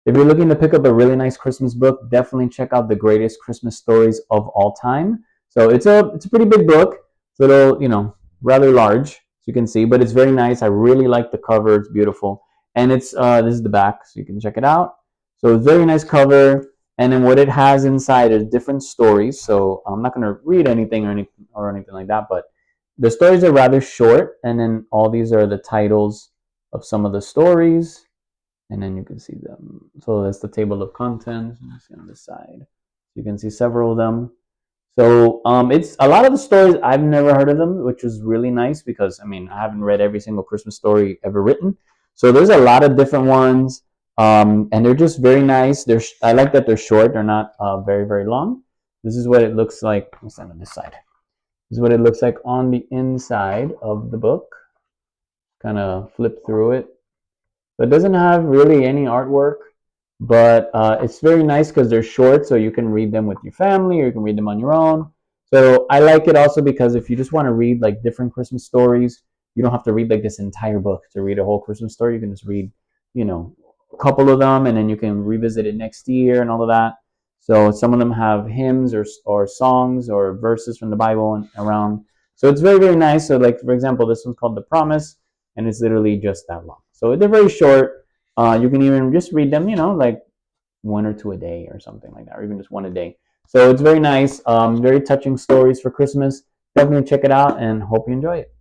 If you're looking to pick up a really nice Christmas book, definitely check out The Greatest Christmas Stories of All Time. So it's a pretty big book. It's a little, rather large, as you can see, but it's very nice. I really like the cover. It's beautiful. And it's this is the back, so you can check it out. So it's very nice cover. And then what it has inside is different stories. So I'm not gonna read anything or anything like that, but the stories are rather short, and then all these are the titles of some of the stories, and then you can see them. So that's the table of contents. You see on this side. You can see several of them. So it's a lot of the stories I've never heard of them, which was really nice because I mean I haven't read every single Christmas story ever written. So there's a lot of different ones, and they're just very nice. I like that they're short. They're not very very long. This is what it looks like. Let's stand on this side. This is what it looks like on the inside of the book. Kind of flip through it. So it doesn't have really any artwork, but it's very nice because they're short, so you can read them with your family or you can read them on your own. So I like it also because if you just want to read like different Christmas stories, you don't have to read like this entire book to read a whole Christmas story. You can just read, a couple of them, and then you can revisit it next year and all of that. So some of them have hymns or songs or verses from the Bible and around. So it's very very nice. So like for example, this one's called The Promise, and it's literally just that long. So they're very short. You can even just read them, like one or two a day or something like that, or even just one a day. So it's very nice. Very touching stories for Christmas. Definitely check it out and hope you enjoy it.